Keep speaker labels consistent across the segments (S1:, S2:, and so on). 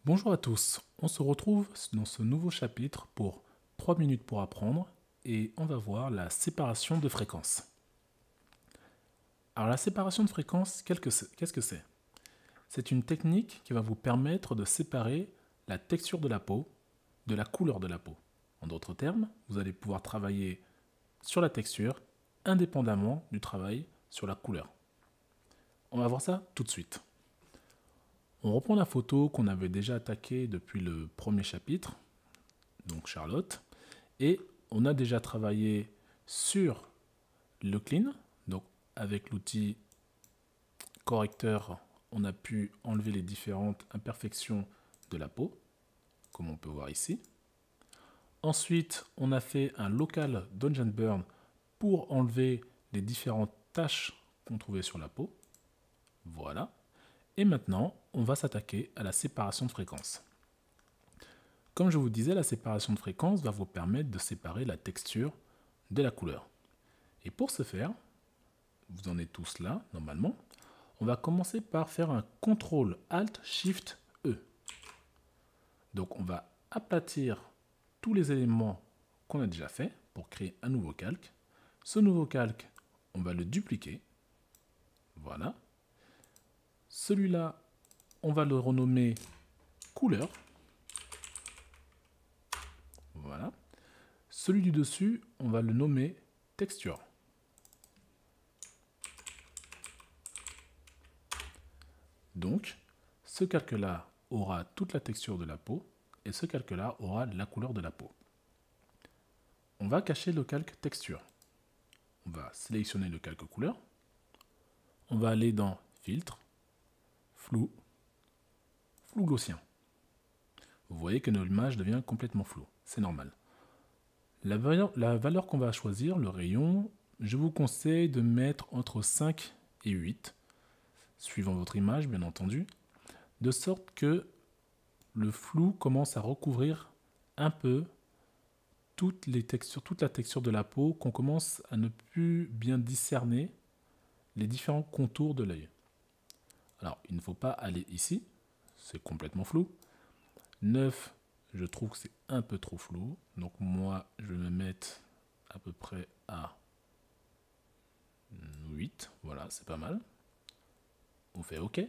S1: Bonjour à tous, on se retrouve dans ce nouveau chapitre pour 3 minutes pour apprendre et on va voir la séparation de fréquences. Alors la séparation de fréquences, qu'est-ce que c'est? C'est une technique qui va vous permettre de séparer la texture de la peau de la couleur de la peau. En d'autres termes, vous allez pouvoir travailler sur la texture indépendamment du travail sur la couleur. On va voir ça tout de suite. On reprend la photo qu'on avait déjà attaquée depuis le premier chapitre, donc Charlotte, et on a déjà travaillé sur le clean, donc avec l'outil correcteur, on a pu enlever les différentes imperfections de la peau, comme on peut voir ici. Ensuite, on a fait un local dodge and burn pour enlever les différentes taches qu'on trouvait sur la peau. Voilà. Et maintenant, on va s'attaquer à la séparation de fréquences. Comme je vous disais, la séparation de fréquences va vous permettre de séparer la texture de la couleur. Et pour ce faire, vous en êtes tous là, normalement, on va commencer par faire un CTRL-ALT-SHIFT-E. Donc on va aplatir tous les éléments qu'on a déjà fait pour créer un nouveau calque. Ce nouveau calque, on va le dupliquer. Voilà. Celui-là, on va le renommer couleur. Voilà. Celui du dessus, on va le nommer texture. Donc, ce calque-là aura toute la texture de la peau et ce calque-là aura la couleur de la peau. On va cacher le calque texture. On va sélectionner le calque couleur. On va aller dans filtre, flou, flou gaussien. Vous voyez que notre image devient complètement floue. C'est normal. La valeur qu'on va choisir, le rayon, je vous conseille de mettre entre 5 et 8, suivant votre image bien entendu, de sorte que le flou commence à recouvrir un peu toute la texture de la peau, qu'on commence à ne plus bien discerner les différents contours de l'œil. Alors, il ne faut pas aller ici, c'est complètement flou. 9, je trouve que c'est un peu trop flou, donc moi, je vais me mettre à peu près à 8, voilà, c'est pas mal. On fait OK.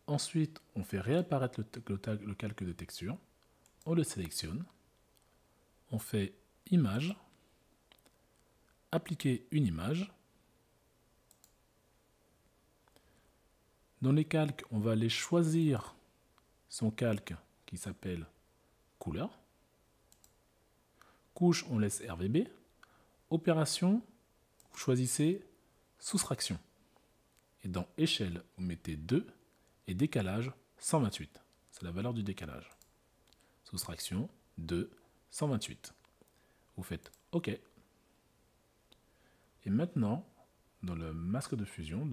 S1: Ensuite, on fait réapparaître le calque de texture. On le sélectionne. On fait Image. Appliquer une image. Dans les calques, on va aller choisir son calque qui s'appelle Couleur. Couche, on laisse RVB. Opération, vous choisissez Soustraction. Et dans Échelle, vous mettez 2 et Décalage, 128. C'est la valeur du décalage. Soustraction, 2, 128. Vous faites OK. Et maintenant, dans le masque de fusion,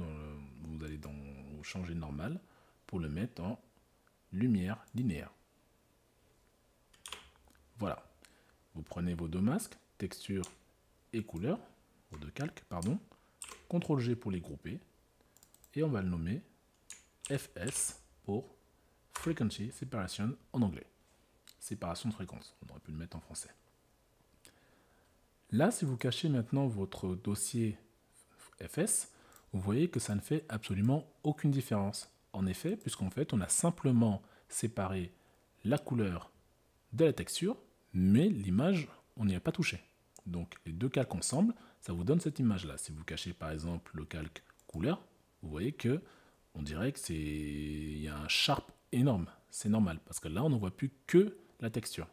S1: vous allez vous changer normal pour le mettre en lumière linéaire. Voilà. Vous prenez vos deux masques, texture et couleur, vos deux calques, pardon. CTRL-G pour les grouper. Et on va le nommer FS pour Frequency Separation en anglais. Séparation de fréquence. On aurait pu le mettre en français. Là, si vous cachez maintenant votre dossier FS, vous voyez que ça ne fait absolument aucune différence. En effet, puisqu'en fait, on a simplement séparé la couleur de la texture, mais l'image, on n'y a pas touché. Donc, les deux calques ensemble, ça vous donne cette image-là. Si vous cachez par exemple le calque couleur, vous voyez que on dirait que il y a un sharp énorme. C'est normal, parce que là, on ne voit plus que la texture.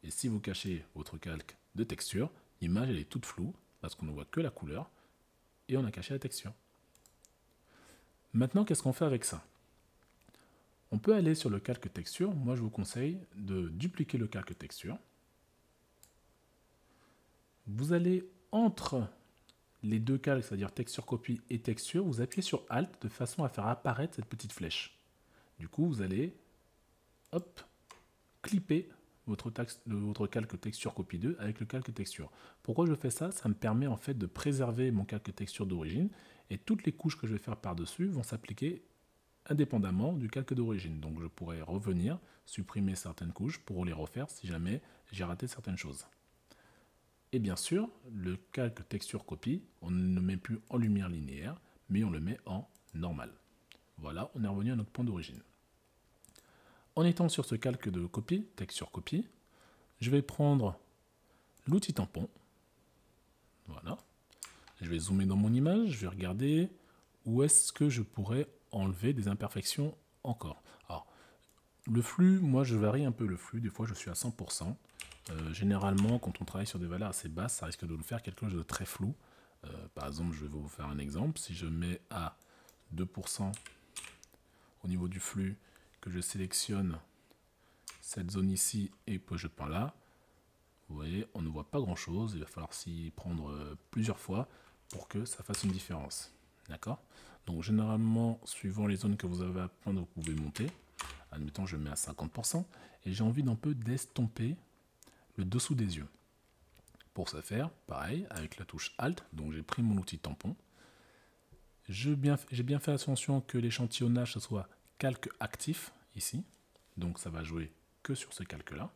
S1: Et si vous cachez votre calque de texture, l'image elle est toute floue, parce qu'on ne voit que la couleur, et on a caché la texture. Maintenant, qu'est-ce qu'on fait avec ça? On peut aller sur le calque texture. Moi, je vous conseille de dupliquer le calque texture. Vous allez entre les deux calques, c'est-à-dire texture copie et texture, vous appuyez sur Alt de façon à faire apparaître cette petite flèche. Du coup, vous allez hop, clipper votre calque texture copie 2 avec le calque texture. Pourquoi je fais ça? Ça me permet en fait de préserver mon calque texture d'origine et toutes les couches que je vais faire par-dessus vont s'appliquer indépendamment du calque d'origine. Donc je pourrais revenir, supprimer certaines couches pour les refaire si jamais j'ai raté certaines choses. Et bien sûr, le calque texture copie, on ne le met plus en lumière linéaire, mais on le met en normal. Voilà, on est revenu à notre point d'origine. En étant sur ce calque de copie, texture copie, je vais prendre l'outil tampon. Voilà. Je vais zoomer dans mon image, je vais regarder où est-ce que je pourrais enlever des imperfections encore. Alors, le flux, moi je varie un peu le flux, des fois je suis à 100%. Généralement, quand on travaille sur des valeurs assez basses, ça risque de nous faire quelque chose de très flou. Par exemple, je vais vous faire un exemple. Si je mets à 2% au niveau du flux, que je sélectionne cette zone ici et que je peins là, vous voyez, on ne voit pas grand chose. Il va falloir s'y prendre plusieurs fois pour que ça fasse une différence. D'accord? Donc généralement, suivant les zones que vous avez à peindre, vous pouvez monter. Admettons, je mets à 50% et j'ai envie d'un peu d'estomper le dessous des yeux. Pour ce faire, pareil, avec la touche Alt, donc j'ai pris mon outil tampon. J'ai bien fait attention que l'échantillonnage soit calque actif, ici. Donc ça va jouer que sur ce calque-là.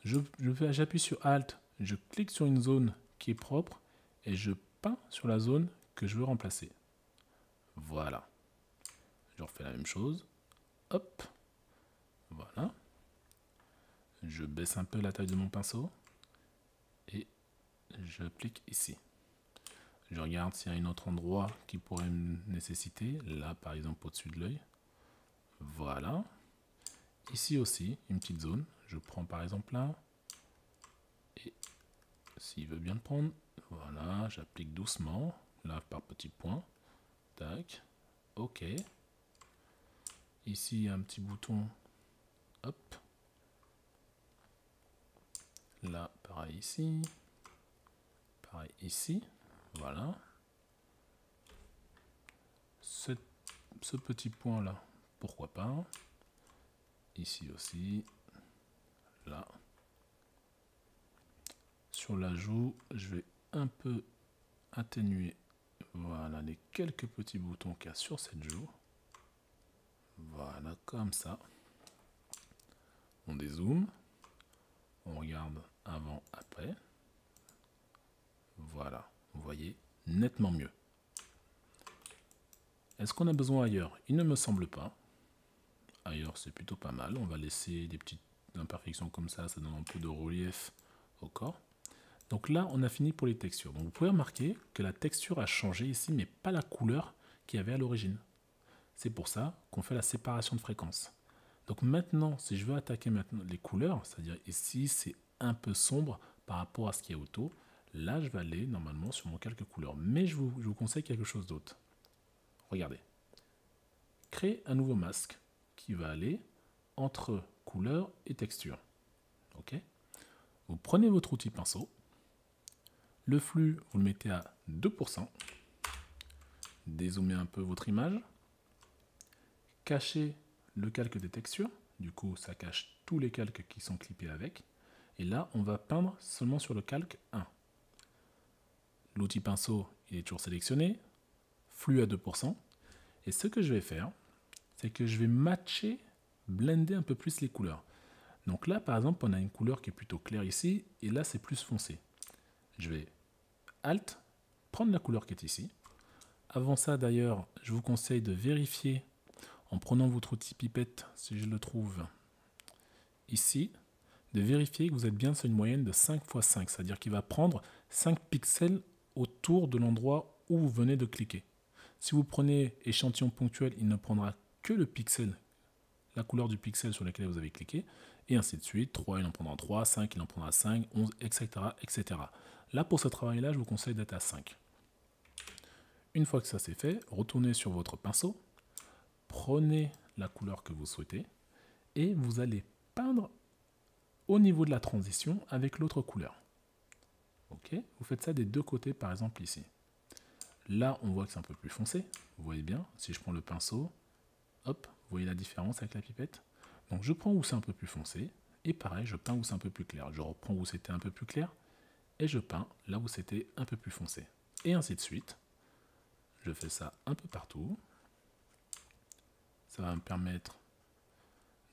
S1: J'appuie sur Alt, je clique sur une zone qui est propre et je peins sur la zone que je veux remplacer. Voilà. Je refais la même chose. Hop. Voilà. Je baisse un peu la taille de mon pinceau et j'applique ici. Je regarde s'il y a un autre endroit qui pourrait me nécessiter. Là, par exemple, au-dessus de l'œil. Voilà. Ici aussi, une petite zone. Je prends par exemple là. Et s'il veut bien le prendre, voilà, j'applique doucement. Là, par petits points. Tac. OK. Ici, il y a un petit bouton. Hop. Là, pareil ici. Pareil ici. Voilà. Ce petit point là, pourquoi pas. Ici aussi. Là. Sur la joue, je vais un peu atténuer, voilà, les quelques petits boutons qu'il y a sur cette joue. Voilà, comme ça. On dézoome. On regarde avant, après. Voilà, vous voyez, nettement mieux. Est-ce qu'on a besoin ailleurs? Il ne me semble pas. Ailleurs, c'est plutôt pas mal. On va laisser des petites imperfections comme ça donne un peu de relief au corps. Donc là, on a fini pour les textures. Donc vous pouvez remarquer que la texture a changé ici, mais pas la couleur qu'il y avait à l'origine. C'est pour ça qu'on fait la séparation de fréquences. Donc maintenant, si je veux attaquer maintenant les couleurs, c'est-à-dire ici, c'est un peu sombre par rapport à ce qu'il y a autour. Là, je vais aller normalement sur mon calque couleur. Mais je vous conseille quelque chose d'autre. Regardez. Créez un nouveau masque qui va aller entre couleur et texture. Ok? Vous prenez votre outil pinceau. Le flux, vous le mettez à 2%. Dézoomez un peu votre image. Cachez le calque des textures. Du coup, ça cache tous les calques qui sont clippés avec. Et là, on va peindre seulement sur le calque 1. L'outil pinceau, il est toujours sélectionné. Flux à 2%. Et ce que je vais faire, c'est que je vais matcher, blender un peu plus les couleurs. Donc là, par exemple, on a une couleur qui est plutôt claire ici. Et là, c'est plus foncé. Je vais Alt, prendre la couleur qui est ici. Avant ça, d'ailleurs, je vous conseille de vérifier en prenant votre outil pipette, si je le trouve ici, de vérifier que vous êtes bien sur une moyenne de 5 x 5, c'est-à-dire qu'il va prendre 5 pixels autour de l'endroit où vous venez de cliquer. Si vous prenez échantillon ponctuel, il ne prendra que le pixel, la couleur du pixel sur lequel vous avez cliqué, et ainsi de suite. 3, il en prendra 3, 5, il en prendra 5, 11, etc. etc. Là, pour ce travail-là, je vous conseille d'être à 5. Une fois que ça c'est fait, retournez sur votre pinceau, prenez la couleur que vous souhaitez, et vous allez peindre au niveau de la transition avec l'autre couleur. Ok, vous faites ça des deux côtés, par exemple ici. Là, on voit que c'est un peu plus foncé. Vous voyez bien, si je prends le pinceau, hop, vous voyez la différence avec la pipette. Donc je prends où c'est un peu plus foncé, et pareil, je peins où c'est un peu plus clair. Je reprends où c'était un peu plus clair, et je peins là où c'était un peu plus foncé. Et ainsi de suite. Je fais ça un peu partout. ça va me permettre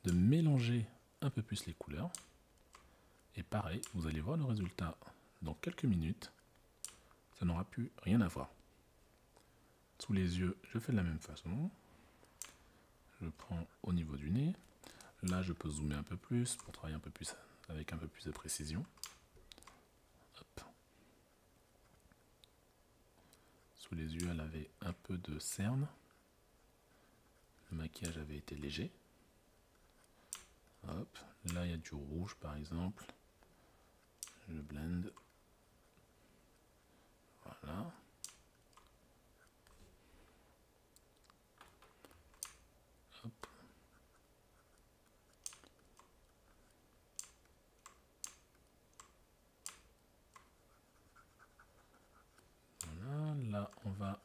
S1: de mélanger un peu plus les couleurs. Et pareil, vous allez voir le résultat dans quelques minutes. Ça n'aura plus rien à voir. Sous les yeux, je fais de la même façon. Je prends au niveau du nez. Là, je peux zoomer un peu plus pour travailler un peu plus avec un peu plus de précision. Hop. Sous les yeux, elle avait un peu de cerne. Le maquillage avait été léger. Hop. Là, il y a du rouge, par exemple. Je blende. Voilà. Hop. Voilà. Là, on va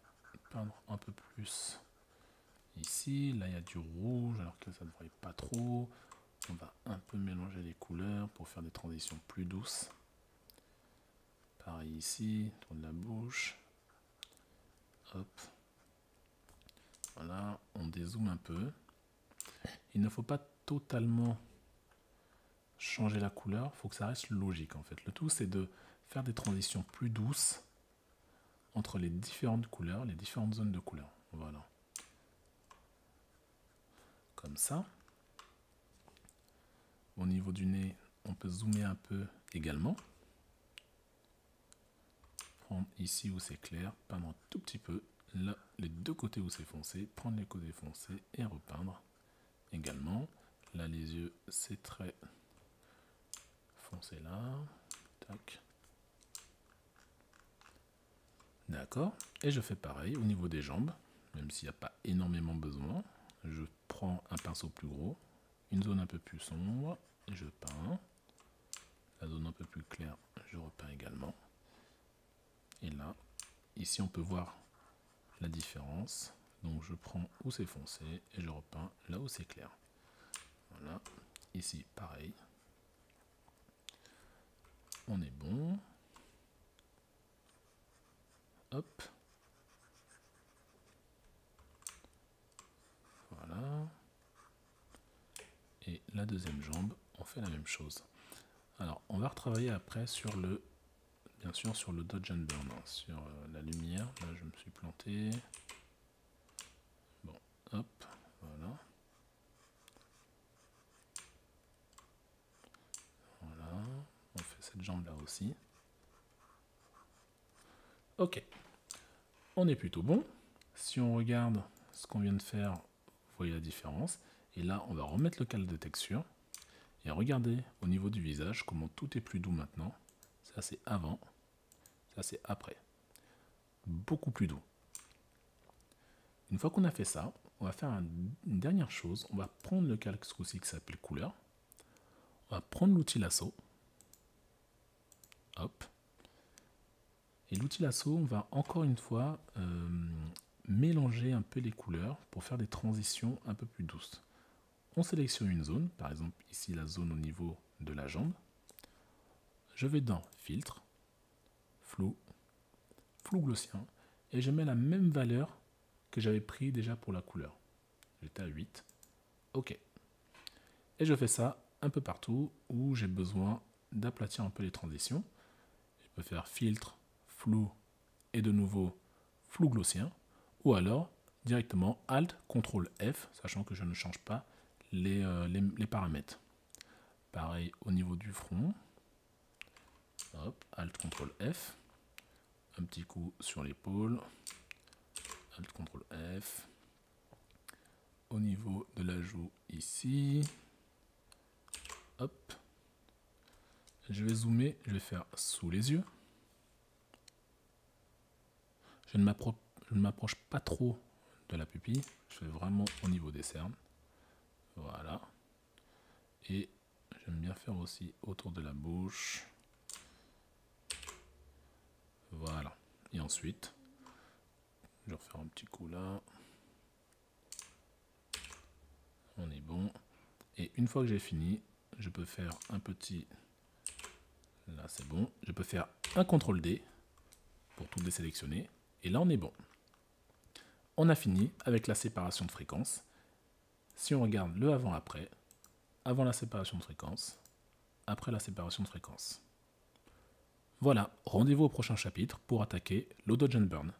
S1: peindre un peu plus ici. Là, il y a du rouge, alors que ça ne devrait pas trop. On va un peu mélanger les couleurs pour faire des transitions plus douces. Pareil ici, autour de la bouche. Hop. Voilà, on dézoome un peu. Il ne faut pas totalement changer la couleur, il faut que ça reste logique en fait. Le tout, c'est de faire des transitions plus douces entre les différentes couleurs, les différentes zones de couleurs. Voilà. Comme ça. Au niveau du nez, on peut zoomer un peu également. Prendre ici où c'est clair, peindre un tout petit peu. Là, les deux côtés où c'est foncé, prendre les côtés foncés et repeindre également. Là, les yeux, c'est très foncé là. Tac. D'accord. Et je fais pareil au niveau des jambes, même s'il n'y a pas énormément besoin. Je prends un pinceau plus gros, une zone un peu plus sombre, et je peins. La zone un peu plus claire, je repeins également. Et là, ici on peut voir la différence. Donc je prends où c'est foncé et je repeins là où c'est clair. Voilà. Ici, pareil. On est bon. Hop. Voilà. Et la deuxième jambe, on fait la même chose. Alors, on va retravailler après sur le, bien sûr, sur le dodge and burn, hein, sur la lumière. Là, je me suis planté. Bon, hop, voilà. Voilà, on fait cette jambe là aussi. Ok, on est plutôt bon. Si on regarde ce qu'on vient de faire, vous voyez la différence. Et là, on va remettre le calque de texture. Et regardez au niveau du visage comment tout est plus doux maintenant. Ça c'est avant, ça c'est après. Beaucoup plus doux. Une fois qu'on a fait ça, on va faire une dernière chose. On va prendre le calque ce coup-ci qui s'appelle couleur. On va prendre l'outil lasso. Hop. Et l'outil lasso, on va encore une fois mélanger un peu les couleurs pour faire des transitions un peu plus douces. On sélectionne une zone, par exemple ici la zone au niveau de la jambe. Je vais dans filtre, flou, flou gaussien, et je mets la même valeur que j'avais pris déjà pour la couleur. J'étais à 8. OK. Et je fais ça un peu partout où j'ai besoin d'aplatir un peu les transitions. Je peux faire filtre, flou et de nouveau flou gaussien, ou alors directement Alt, CTRL F, sachant que je ne change pas les paramètres. Pareil au niveau du front. Hop, Alt, CTRL F. Un petit coup sur l'épaule. Alt, CTRL F. Au niveau de la joue ici. Hop. Je vais zoomer, je vais faire sous les yeux. Je ne m'approche pas trop de la pupille. Je fais vraiment au niveau des cernes. Voilà. Et j'aime bien faire aussi autour de la bouche. Voilà. Et ensuite, je vais refaire un petit coup là. On est bon. Et une fois que j'ai fini, je peux faire un petit... Là, c'est bon. Je peux faire un CTRL D pour tout désélectionner. Et là, on est bon. On a fini avec la séparation de fréquences. Si on regarde le avant-après, avant la séparation de fréquence, après la séparation de fréquence. Voilà, rendez-vous au prochain chapitre pour attaquer l'Audogene Burn.